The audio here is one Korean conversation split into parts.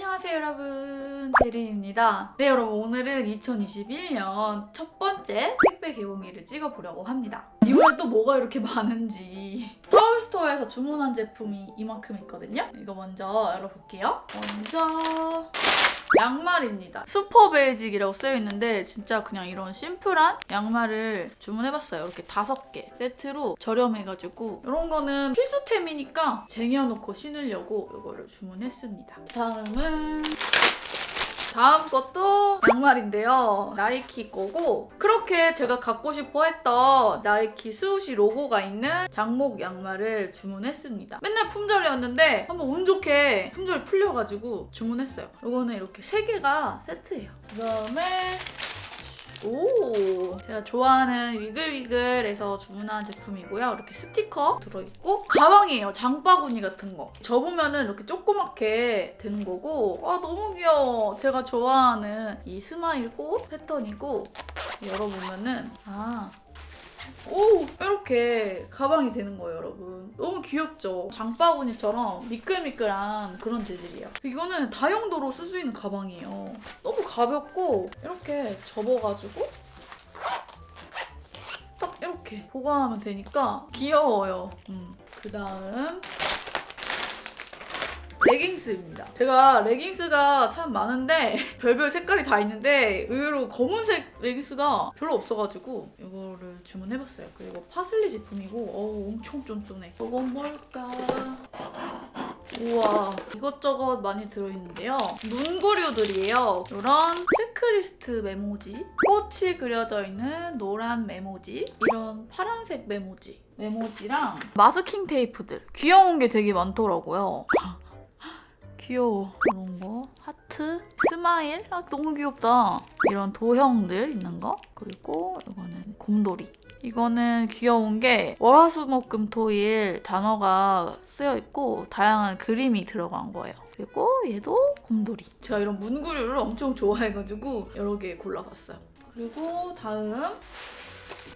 안녕하세요 여러분, 제리입니다. 네 여러분, 오늘은 2021년 첫 번째 택배 개봉일을 찍어보려고 합니다. 이번에 또 뭐가 이렇게 많은지. 서울스토어에서 주문한 제품이 이만큼 있거든요. 이거 먼저 열어볼게요. 먼저 양말입니다. 슈퍼베이직이라고 쓰여있는데 진짜 그냥 이런 심플한 양말을 주문해봤어요. 이렇게 5개 세트로 저렴해가지고 이런 거는 필수템이니까 쟁여놓고 신으려고 이거를 주문했습니다. 다음 것도 양말인데요. 나이키 거고, 그렇게 제가 갖고 싶어 했던 나이키 스우시 로고가 있는 장목 양말을 주문했습니다. 맨날 품절이었는데 한번 운 좋게 품절이 풀려가지고 주문했어요. 이거는 이렇게 3개가 세트예요. 그다음에 제가 좋아하는 위글위글에서 주문한 제품이고요. 이렇게 스티커 들어있고, 가방이에요. 장바구니 같은 거. 접으면은 이렇게 조그맣게 되는 거고, 너무 귀여워. 제가 좋아하는 이 스마일 꽃 패턴이고, 열어보면은 이렇게 가방이 되는 거예요, 여러분. 너무 귀엽죠? 장바구니처럼 미끌미끌한 그런 재질이에요. 이거는 다용도로 쓸 수 있는 가방이에요. 너무 가볍고 이렇게 접어가지고 딱 이렇게 보관하면 되니까 귀여워요. 그다음 레깅스입니다. 제가 레깅스가 참 많은데 별별 색깔이 다 있는데 의외로 검은색 레깅스가 별로 없어가지고 이거를 주문해봤어요. 그리고 파슬리 제품이고 엄청 쫀쫀해. 이건 뭘까? 우와, 이것저것 많이 들어있는데요. 문구류들이에요. 이런 체크리스트 메모지, 꽃이 그려져 있는 노란 메모지, 이런 파란색 메모지랑 마스킹 테이프들. 귀여운 게 되게 많더라고요. 귀여워. 이런 거, 하트, 스마일, 너무 귀엽다. 이런 도형들 있는 거. 그리고 이거는 곰돌이. 이거는 귀여운 게 월화수목금토일 단어가 쓰여있고 다양한 그림이 들어간 거예요. 그리고 얘도 곰돌이. 제가 이런 문구류를 엄청 좋아해가지고 여러 개 골라봤어요. 그리고 다음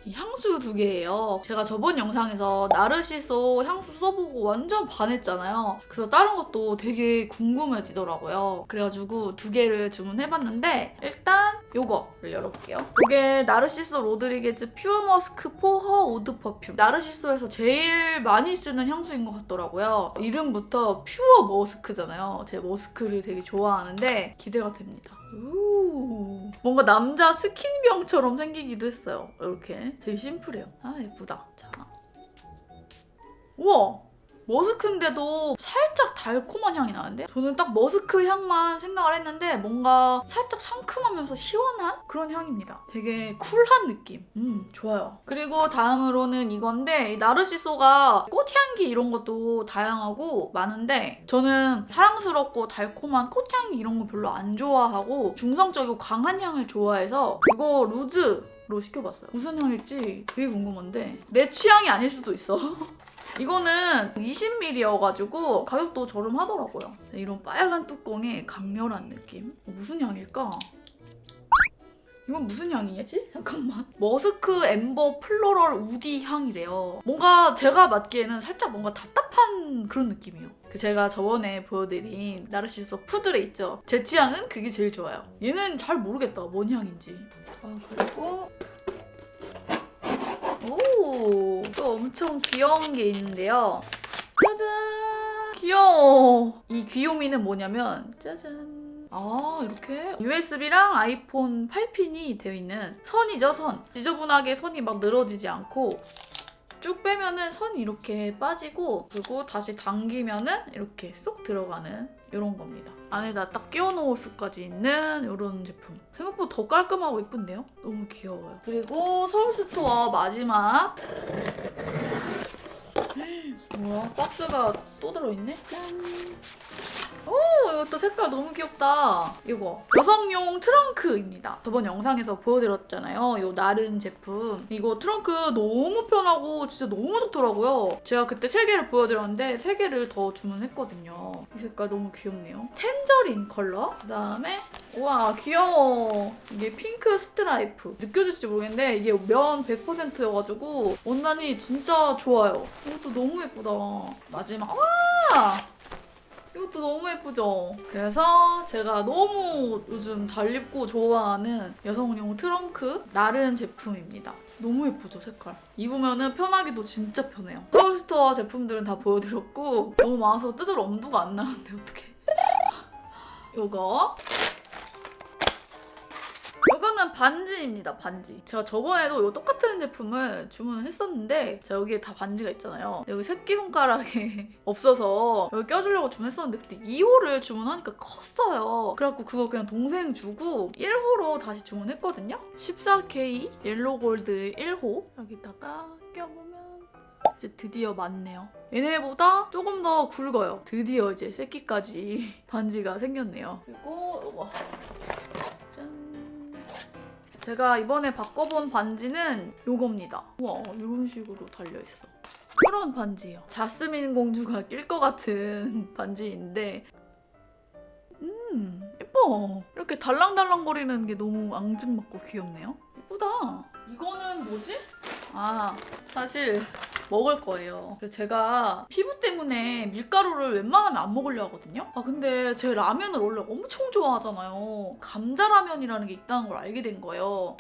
이 향수 2개예요. 제가 저번 영상에서 나르시소 향수 써보고 완전 반했잖아요. 그래서 다른 것도 되게 궁금해지더라고요. 그래가지고 2개를 주문해봤는데, 일단 요거를 열어볼게요. 이게 나르시소 로드리게즈 퓨어 머스크 포허 오드 퍼퓸. 나르시소에서 제일 많이 쓰는 향수인 것 같더라고요. 이름부터 퓨어 머스크잖아요. 제가 머스크를 되게 좋아하는데 기대가 됩니다. 뭔가 남자 스킨병처럼 생기기도 했어요. 이렇게 되게 심플해요. 예쁘다. 자, 우와, 머스크인데도 살짝 달콤한 향이 나는데? 저는 딱 머스크 향만 생각을 했는데 뭔가 살짝 상큼하면서 시원한 그런 향입니다. 되게 쿨한 느낌. 좋아요. 그리고 다음으로는 이건데, 이 나르시소가 꽃향기 이런 것도 다양하고 많은데 저는 사랑스럽고 달콤한 꽃향기 이런 거 별로 안 좋아하고 중성적이고 강한 향을 좋아해서 이거 루즈로 시켜봤어요. 무슨 향일지 되게 궁금한데 내 취향이 아닐 수도 있어. 이거는 20ml여가지고 가격도 저렴하더라고요. 이런 빨간 뚜껑에 강렬한 느낌. 무슨 향일까? 이건 무슨 향이지? 잠깐만. 머스크 엠버 플로럴 우디 향이래요. 뭔가 제가 맡기에는 살짝 뭔가 답답한 그런 느낌이에요. 제가 저번에 보여드린 나르시소 푸드레 있죠? 제 취향은 그게 제일 좋아요. 얘는 잘 모르겠다, 뭔 향인지. 그리고 또 엄청 귀여운 게 있는데요. 짜잔! 귀여워! 이 귀요미는 뭐냐면, 짜잔! 이렇게 USB랑 아이폰 8핀이 되어 있는 선이죠, 선. 지저분하게 선이 막 늘어지지 않고 쭉 빼면은 선이 이렇게 빠지고, 그리고 다시 당기면은 이렇게 쏙 들어가는 이런 겁니다. 안에다 딱 끼워놓을 수까지 있는 이런 제품. 생각보다 더 깔끔하고 예쁜데요? 너무 귀여워요. 그리고 서울스토어 마지막. 뭐야? 박스가 또 들어있네? 짠! 이것도 색깔 너무 귀엽다. 이거 여성용 트렁크입니다. 저번 영상에서 보여드렸잖아요. 이 나른 제품. 이거 트렁크 너무 편하고 진짜 너무 좋더라고요. 제가 그때 3개를 보여드렸는데 3개를 더 주문했거든요. 이 색깔 너무 귀엽네요. 텐저린 컬러. 그다음에 우와, 귀여워. 이게 핑크 스트라이프. 느껴질지 모르겠는데 이게 면 100%여가지고 원단이 진짜 좋아요. 이것도 너무 예쁘다. 마지막. 와! 이것도 너무 예쁘죠? 그래서 제가 너무 요즘 잘 입고 좋아하는 여성용 트렁크 나른 제품입니다. 너무 예쁘죠, 색깔? 입으면 편하기도 진짜 편해요. 서울스토어 제품들은 다 보여드렸고 너무 많아서 뜯을 엄두가 안 나는데 어떡해. 요거는 반지입니다, 반지. 제가 저번에도 이 똑같은 제품을 주문을 했었는데 제가 여기에 다 반지가 있잖아요. 여기 새끼손가락에 없어서 여기 껴주려고 주문했었는데 그때 2호를 주문하니까 컸어요. 그래갖고 그거 그냥 동생 주고 1호로 다시 주문했거든요. 14K 옐로골드 1호 여기다가 껴보면 이제 드디어 맞네요. 얘네보다 조금 더 굵어요. 드디어 이제 새끼까지 반지가 생겼네요. 그리고 이거 제가 이번에 바꿔본 반지는 요겁니다. 우와, 이런 식으로 달려있어. 이런 반지예요. 자스민 공주가 낄 것 같은 반지인데 예뻐. 이렇게 달랑달랑거리는 게 너무 앙증맞고 귀엽네요. 예쁘다. 이거는 뭐지? 아, 사실 먹을 거예요. 제가 피부 때문에 밀가루를 웬만하면 안 먹으려 하거든요. 아 근데 제 라면을 원래 엄청 좋아하잖아요. 감자라면이라는 게 있다는 걸 알게 된 거예요.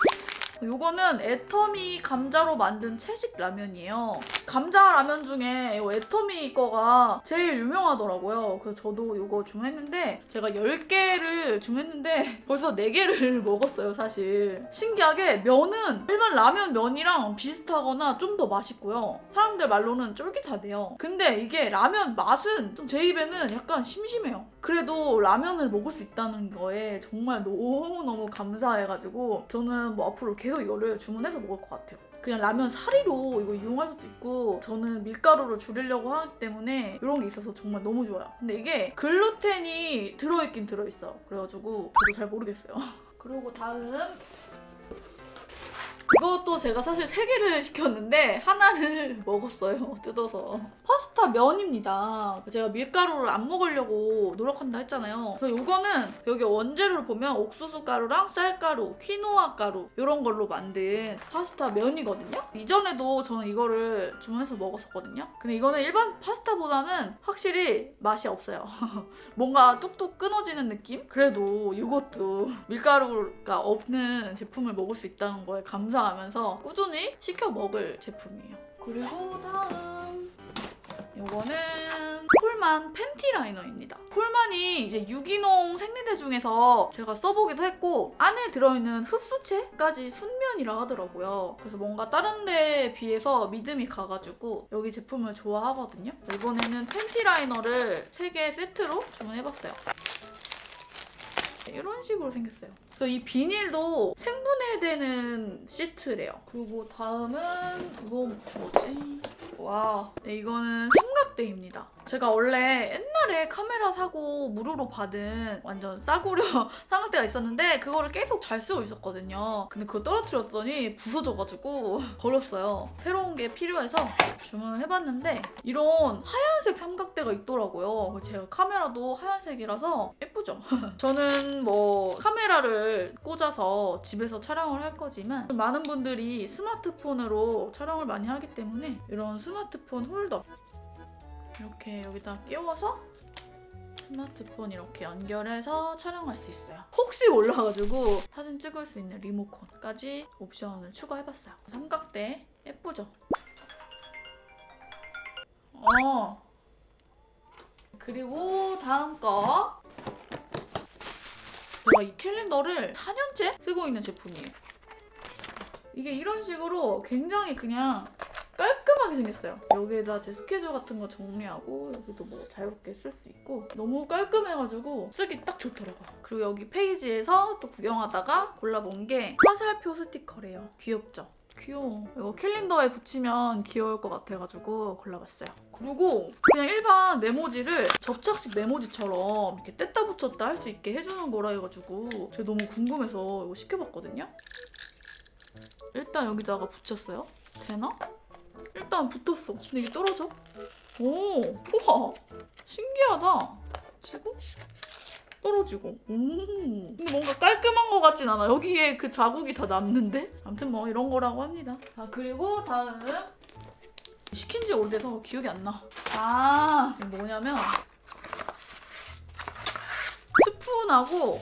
요거는 애터미 감자로 만든 채식 라면이에요. 감자 라면 중에 이 애터미 거가 제일 유명하더라고요. 그래서 저도 요거 주문했는데 제가 10개를 주문했는데 벌써 4개를 먹었어요, 사실. 신기하게 면은 일반 라면 면이랑 비슷하거나 좀 더 맛있고요. 사람들 말로는 쫄깃하대요. 근데 이게 라면 맛은 좀 제 입에는 약간 심심해요. 그래도 라면을 먹을 수 있다는 거에 정말 너무너무 감사해가지고 저는 뭐 앞으로 계속 이거를 주문해서 먹을 것 같아요. 그냥 라면 사리로 이거 이용할 수도 있고 저는 밀가루를 줄이려고 하기 때문에 이런 게 있어서 정말 너무 좋아요. 근데 이게 글루텐이 들어있긴 들어있어요. 그래가지고 저도 잘 모르겠어요. 그리고 다음 이것도 제가 사실 3개를 시켰는데 하나를 먹었어요. 뜯어서. 파스타 면입니다. 제가 밀가루를 안 먹으려고 노력한다 했잖아요. 그래서 이거는 여기 원재료를 보면 옥수수 가루랑 쌀가루, 퀴노아 가루 이런 걸로 만든 파스타 면이거든요. 이전에도 저는 이거를 주문해서 먹었었거든요. 근데 이거는 일반 파스타보다는 확실히 맛이 없어요. 뭔가 뚝뚝 끊어지는 느낌? 그래도 이것도 밀가루가 없는 제품을 먹을 수 있다는 거에 감사하면서 꾸준히 시켜 먹을 제품이에요. 그리고 다음 요거는 콜만 팬티 라이너입니다. 콜만이 이제 유기농 생리대 중에서 제가 써보기도 했고 안에 들어있는 흡수체까지 순면이라 하더라고요. 그래서 뭔가 다른 데에 비해서 믿음이 가가지고 여기 제품을 좋아하거든요. 이번에는 팬티 라이너를 3개 세트로 주문해봤어요. 이런 식으로 생겼어요. 그래서 이 비닐도 생분해되는 시트래요. 그리고 다음은 이거 뭐지? 와, 네, 이거는 삼각대입니다. 제가 원래 옛날에 카메라 사고 무료로 받은 완전 싸구려 삼각대가 있었는데 그거를 계속 잘 쓰고 있었거든요. 근데 그거 떨어뜨렸더니 부서져가지고 버렸어요. 새로운 게 필요해서 주문을 해봤는데 이런 하얀색 삼각대가 있더라고요. 제가 카메라도 하얀색이라서 예쁘죠? 저는 뭐 카메라를 꽂아서 집에서 촬영을 할 거지만 많은 분들이 스마트폰으로 촬영을 많이 하기 때문에 이런 스마트폰 홀더 이렇게 여기다 끼워서 스마트폰 이렇게 연결해서 촬영할 수 있어요. 혹시 몰라가지고 사진 찍을 수 있는 리모컨까지 옵션을 추가해봤어요. 삼각대 예쁘죠? 그리고 다음 거 제가 이 캘린더를 4년째 쓰고 있는 제품이에요. 이게 이런 식으로 굉장히 그냥 깔끔하게 생겼어요. 여기에다 제 스케줄 같은 거 정리하고 여기도 뭐 자유롭게 쓸 수 있고 너무 깔끔해가지고 쓰기 딱 좋더라고요. 그리고 여기 페이지에서 또 구경하다가 골라본 게 화살표 스티커래요. 귀엽죠? 귀여워. 이거 캘린더에 붙이면 귀여울 것 같아가지고 골라봤어요. 그리고 그냥 일반 메모지를 접착식 메모지처럼 이렇게 뗐다 붙였다 할 수 있게 해주는 거라 해가지고 제가 너무 궁금해서 이거 시켜봤거든요. 일단 여기다가 붙였어요. 되나? 일단 붙었어. 근데 이게 떨어져? 오, 우와, 신기하다. 치고 떨어지고. 근데 뭔가 깔끔한 것 같진 않아. 여기에 그 자국이 다 남는데? 아무튼 뭐 이런 거라고 합니다. 아, 그리고 다음 시킨 지 오래돼서 기억이 안 나. 아, 이게 뭐냐면 스푼하고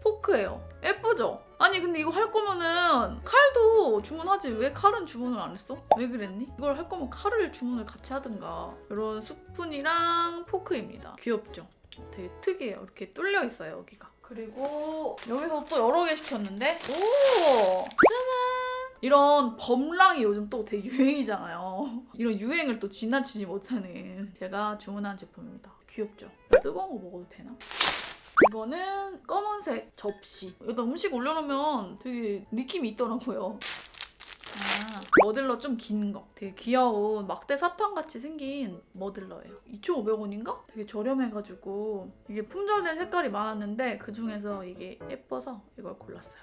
포크예요. 예쁘죠? 아니 근데 이거 할 거면은 칼도 주문하지 왜 칼은 주문을 안 했어? 왜 그랬니? 이걸 할 거면 칼을 주문을 같이 하든가. 이런 스푼이랑 포크입니다. 귀엽죠? 되게 특이해요. 이렇게 뚫려 있어요 여기가. 그리고 여기서 또 여러 개 시켰는데 오! 짜잔! 이런 범랑이 요즘 또 되게 유행이잖아요. 이런 유행을 또 지나치지 못하는 제가 주문한 제품입니다. 귀엽죠? 뜨거운 거 먹어도 되나? 이거는 검은색 접시. 여기다 음식 올려놓으면 되게 느낌이 있더라고요. 머들러 좀 긴 거. 되게 귀여운 막대 사탕같이 생긴 머들러예요. 2,500원인가? 되게 저렴해가지고 이게 품절된 색깔이 많았는데 그중에서 이게 예뻐서 이걸 골랐어요.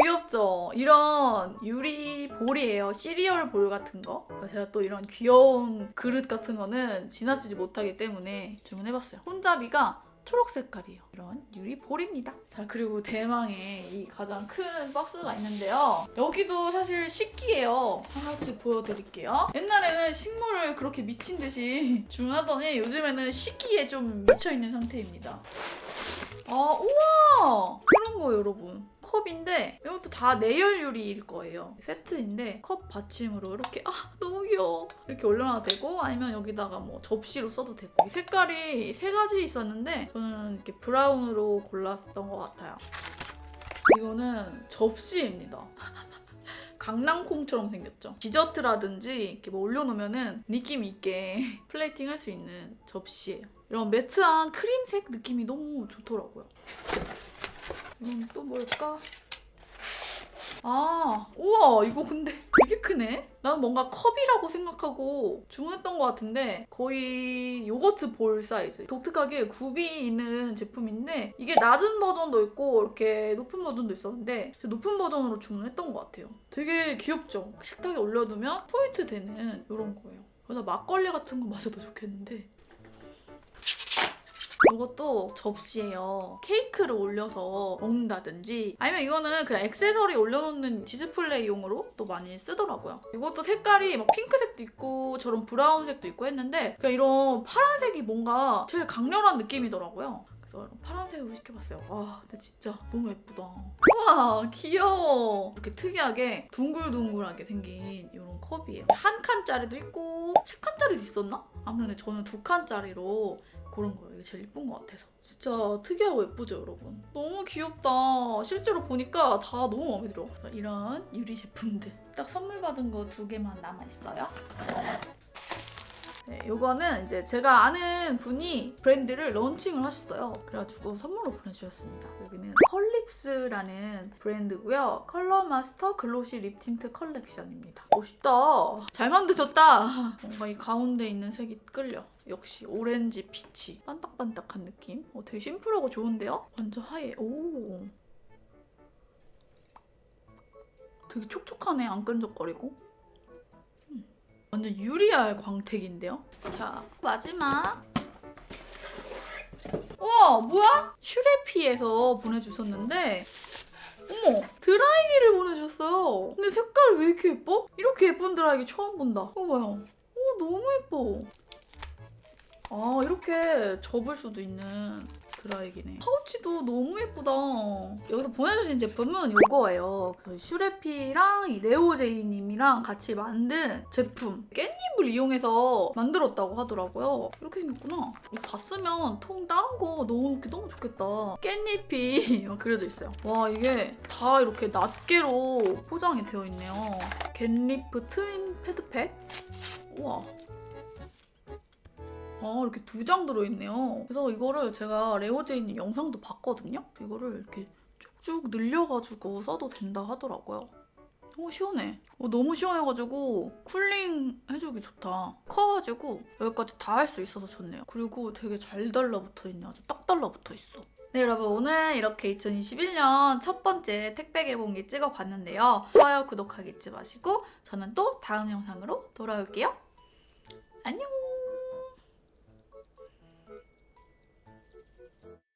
귀엽죠? 이런 유리 볼이에요. 시리얼 볼 같은 거. 제가 또 이런 귀여운 그릇 같은 거는 지나치지 못하기 때문에 주문해봤어요. 손잡이가 초록 색깔이에요. 이런 유리 볼입니다. 자, 그리고 대망의 이 가장 큰 박스가 있는데요. 여기도 사실 식기예요. 하나씩 보여드릴게요. 옛날에는 식물을 그렇게 미친 듯이 주문하더니 요즘에는 식기에 좀 미쳐있는 상태입니다. 아, 우와! 이런 거예요, 여러분. 컵인데 이것도 다 내열 유리일 거예요. 세트인데 컵 받침으로 이렇게 너무 귀여워. 이렇게 올려놔도 되고 아니면 여기다가 뭐 접시로 써도 되고. 이 색깔이 3가지 있었는데 저는 이렇게 브라운으로 골랐던 것 같아요. 이거는 접시입니다. 강낭콩처럼 생겼죠. 디저트라든지 이렇게 뭐 올려놓으면은 느낌 있게 플레이팅 할 수 있는 접시예요. 이런 매트한 크림색 느낌이 너무 좋더라고요. 이건 또 뭘까? 우와, 이거 근데 되게 크네? 나는 뭔가 컵이라고 생각하고 주문했던 것 같은데 거의 요거트 볼 사이즈. 독특하게 굽이 있는 제품인데 이게 낮은 버전도 있고 이렇게 높은 버전도 있었는데 높은 버전으로 주문했던 것 같아요. 되게 귀엽죠? 식탁에 올려두면 포인트 되는 이런 거예요. 그래서 막걸리 같은 거 마셔도 좋겠는데 이것도 접시예요. 케이크를 올려서 먹는다든지 아니면 이거는 그냥 액세서리 올려놓는 디스플레이용으로 또 많이 쓰더라고요. 이것도 색깔이 막 핑크색도 있고 저런 브라운색도 있고 했는데 그냥 이런 파란색이 뭔가 제일 강렬한 느낌이더라고요. 그래서 파란색으로 시켜봤어요. 와, 근데 진짜 너무 예쁘다. 우와, 귀여워. 이렇게 특이하게 둥글둥글하게 생긴 이런 컵이에요. 한 칸짜리도 있고 3칸짜리도 있었나? 아무튼 저는 2칸짜리로 그런 거예요. 이게 제일 예쁜 것 같아서. 진짜 특이하고 예쁘죠, 여러분? 너무 귀엽다. 실제로 보니까 다 너무 마음에 들어. 이런 유리 제품들. 딱 선물 받은 거 2개만 남아있어요. 네, 이거는 이제 제가 아는 분이 브랜드를 런칭을 하셨어요. 그래가지고 선물로 보내주셨습니다. 여기는 컬립스라는 브랜드고요. 컬러 마스터 글로시 립 틴트 컬렉션입니다. 멋있다. 잘 만드셨다. 뭔가 이 가운데 있는 색이 끌려. 역시 오렌지 피치. 반딱반딱한 느낌. 되게 심플하고 좋은데요? 완전 하얘. 오. 되게 촉촉하네. 안 끈적거리고. 완전 유리알 광택인데요? 자, 마지막. 우와, 뭐야? 슈레피에서 보내주셨는데 어머, 드라이기를 보내주셨어요. 근데 색깔이 왜 이렇게 예뻐? 이렇게 예쁜 드라이기 처음 본다. 이거 봐요. 너무 예뻐. 이렇게 접을 수도 있는 드라이기네. 파우치도 너무 예쁘다. 여기서 보내주신 제품은 이거예요. 슈레피랑 이 레오제이님이랑 같이 만든 제품. 깻잎을 이용해서 만들었다고 하더라고요. 이렇게 생겼구나. 이거 다 쓰면 통 다른 거 넣어놓기 너무 좋겠다. 깻잎이 그려져 있어요. 와, 이게 다 이렇게 낱개로 포장이 되어 있네요. 겟리프 트윈 패드팩. 우와. 이렇게 2장 들어있네요. 그래서 이거를 제가 레오제이님 영상도 봤거든요? 이거를 이렇게 쭉쭉 늘려가지고 써도 된다 하더라고요. 시원해. 너무 시원해가지고 쿨링 해주기 좋다. 커가지고 여기까지 다 할 수 있어서 좋네요. 그리고 되게 잘 달라붙어있네. 아주 딱 달라붙어있어. 네, 여러분, 오늘 이렇게 2021년 첫 번째 택배 개봉기 찍어봤는데요. 좋아요, 구독하기 잊지 마시고 저는 또 다음 영상으로 돌아올게요. 안녕!